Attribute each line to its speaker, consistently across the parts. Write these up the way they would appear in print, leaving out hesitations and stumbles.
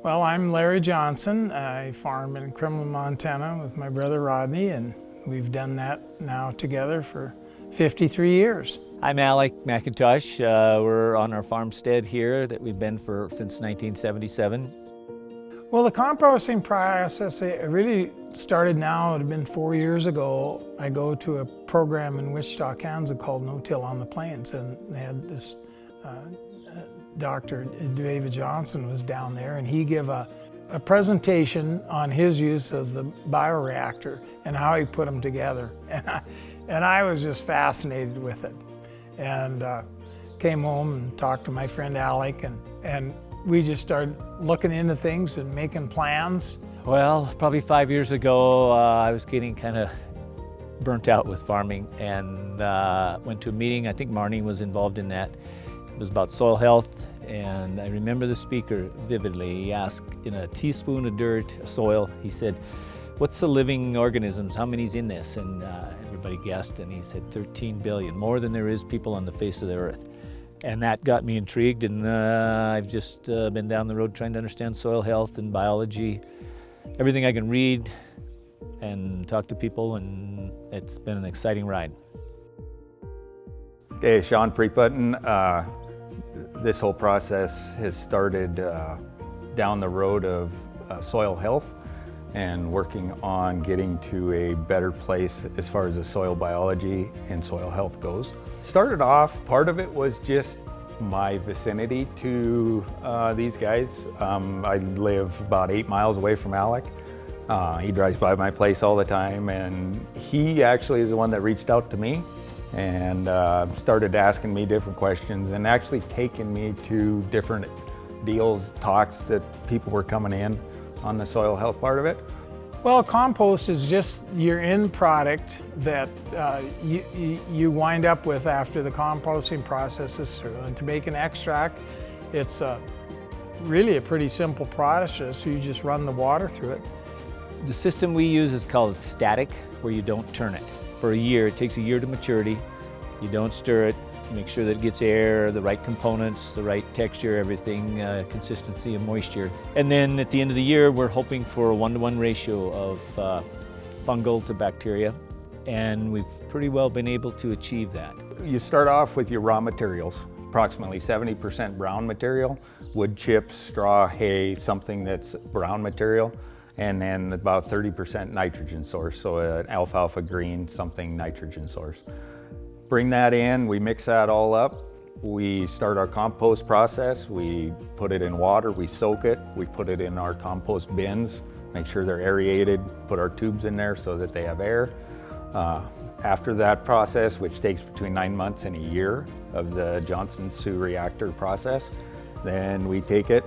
Speaker 1: Well, I'm Larry Johnson. I farm in Kremlin, Montana with my brother Rodney, and we've done that now together for 53 years.
Speaker 2: I'm Alec McIntosh. We're on our farmstead here that we've been for since 1977.
Speaker 1: Well, the composting process, it really started now. It had been 4 years ago. I go to a program in Wichita, Kansas called No Till on the Plains, and they had this Dr. David Johnson was down there, and he gave a presentation on his use of the bioreactor and how he put them together. And I was just fascinated with it. And came home and talked to my friend Alec, and we just started looking into things and making plans.
Speaker 2: Well, probably 5 years ago, I was getting kind of burnt out with farming and went to a meeting. I think Marnie was involved in that. It was about soil health, and I remember the speaker vividly. He asked, in a teaspoon of dirt, soil, he said, "What's the living organisms? How many's in this?" And everybody guessed, and he said 13 billion, more than there is people on the face of the earth. And that got me intrigued, and I've just been down the road trying to understand soil health and biology, everything I can read and talk to people, and it's been an exciting ride.
Speaker 3: Okay, Shawn Preputin. This whole process has started down the road of soil health and working on getting to a better place as far as the soil biology and soil health goes. Started off, part of it was just my vicinity to these guys. I live about 8 miles away from Alec. He drives by my place all the time, and he actually is the one that reached out to me and started asking me different questions and actually taking me to different deals, talks that people were coming in on the soil health part of it.
Speaker 1: Well, compost is just your end product that you wind up with after the composting process is through. And to make an extract, it's really a pretty simple process. You just run the water through it.
Speaker 2: The system we use is called static, where you don't turn it. For a year, it takes a year to maturity. You don't stir it. You make sure that it gets air, the right components, the right texture, everything, consistency and moisture. And then at the end of the year, we're hoping for a 1-to-1 ratio of fungal to bacteria. And we've pretty well been able to achieve that.
Speaker 3: You start off with your raw materials, approximately 70% brown material, wood chips, straw, hay, something that's brown material, and then about 30% nitrogen source, so an alfalfa green, something nitrogen source. Bring that in, we mix that all up. We start our compost process. We put it in water, we soak it, we put it in our compost bins, make sure they're aerated, put our tubes in there so that they have air. After that process, which takes between 9 months and a year of the Johnson reactor process, then we take it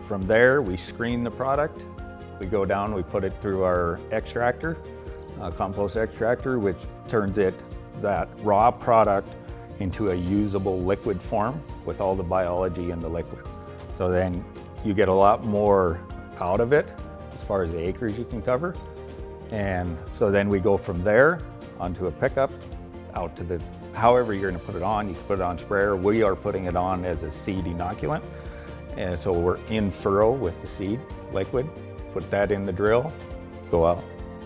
Speaker 3: from there, we screen the product. We go down, we put it through our extractor, compost extractor, which turns that raw product into a usable liquid form with all the biology in the liquid. So then you get a lot more out of it as far as the acres you can cover. And so then we go from there onto a pickup out to the, however you're gonna put it on, you can put it on sprayer. We are putting it on as a seed inoculant. And so we're in furrow with the seed liquid. Put that in the drill, go out,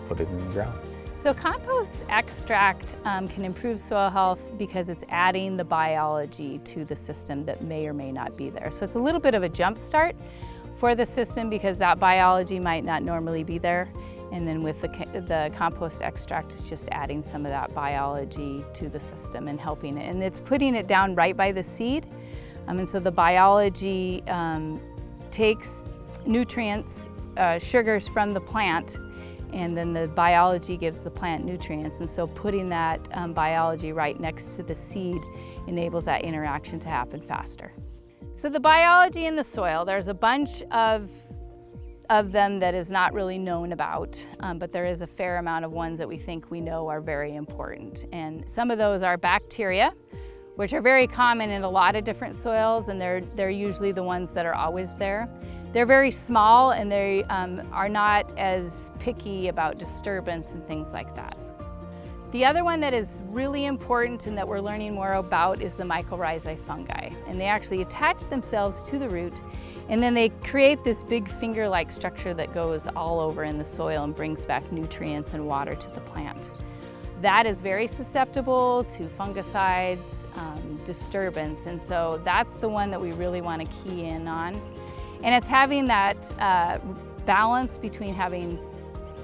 Speaker 3: put it in the ground.
Speaker 4: So compost extract can improve soil health because it's adding the biology to the system that may or may not be there. So it's a little bit of a jump start for the system because that biology might not normally be there. And then with the compost extract, it's just adding some of that biology to the system and helping it. And it's putting it down right by the seed. And so the biology takes nutrients, sugars from the plant, and then the biology gives the plant nutrients. And so putting that biology right next to the seed enables that interaction to happen faster. So the biology in the soil, there's a bunch of them that is not really known about, but there is a fair amount of ones that we think we know are very important. And some of those are bacteria, which are very common in a lot of different soils, and they're usually the ones that are always there. They're very small, and they are not as picky about disturbance and things like that. The other one that is really important and that we're learning more about is the mycorrhizae fungi. And they actually attach themselves to the root, and then they create this big finger-like structure that goes all over in the soil and brings back nutrients and water to the plant. That is very susceptible to fungicides, disturbance, and so that's the one that we really want to key in on. And it's having that balance between having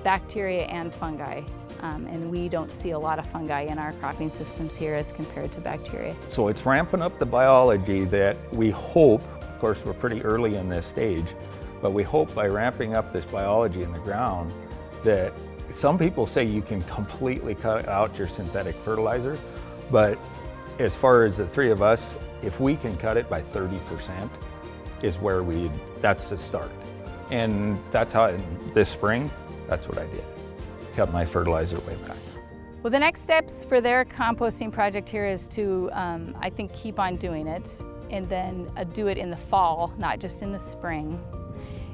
Speaker 4: bacteria and fungi. And we don't see a lot of fungi in our cropping systems here as compared to bacteria.
Speaker 3: So it's ramping up the biology that we hope, of course we're pretty early in this stage, but we hope by ramping up this biology in the ground that some people say you can completely cut out your synthetic fertilizer, but as far as the three of us, if we can cut it by 30% is where that's the start. And that's how, this spring, that's what I did. Cut my fertilizer way back.
Speaker 4: Well, the next steps for their composting project here is to, I think, keep on doing it and then do it in the fall, not just in the spring.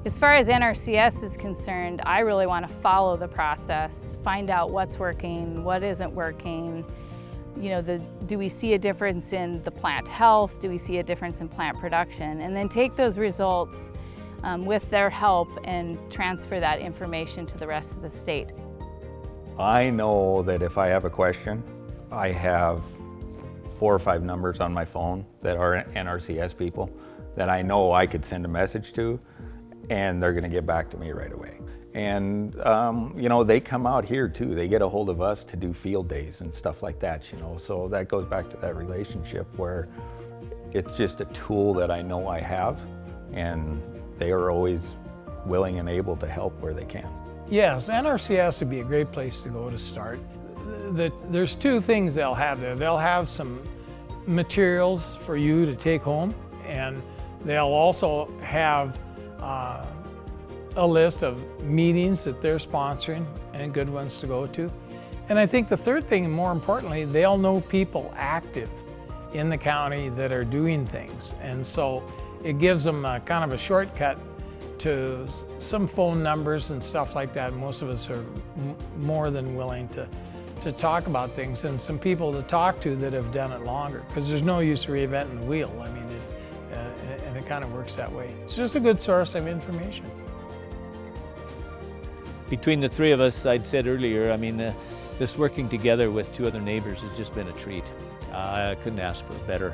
Speaker 4: As far as NRCS is concerned, I really want to follow the process, find out what's working, what isn't working. You know, do we see a difference in the plant health? Do we see a difference in plant production? And then take those results with their help and transfer that information to the rest of the state.
Speaker 3: I know that if I have a question, I have 4 or 5 numbers on my phone that are NRCS people that I know I could send a message to, and they're gonna get back to me right away. And you know, they come out here too. They get a hold of us to do field days and stuff like that, you know. So that goes back to that relationship where it's just a tool that I know I have, and they are always willing and able to help where they can.
Speaker 1: Yes, NRCS would be a great place to go to start. There's 2 things they'll have there. They'll have some materials for you to take home, and they'll also have a list of meetings that they're sponsoring and good ones to go to. And I think the third thing, and more importantly, they'll know people active in the county that are doing things. And so it gives them a kind of a shortcut to some phone numbers and stuff like that. Most of us are more than willing to talk about things, and some people to talk to that have done it longer, because there's no use reinventing the wheel. I mean, and it kind of works that way. It's just a good source of information.
Speaker 2: Between the three of us, I'd said earlier, I mean, this working together with 2 other neighbors has just been a treat. I couldn't ask for a better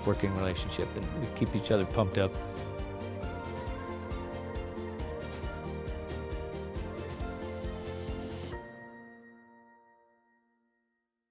Speaker 2: working relationship, and we keep each other pumped up.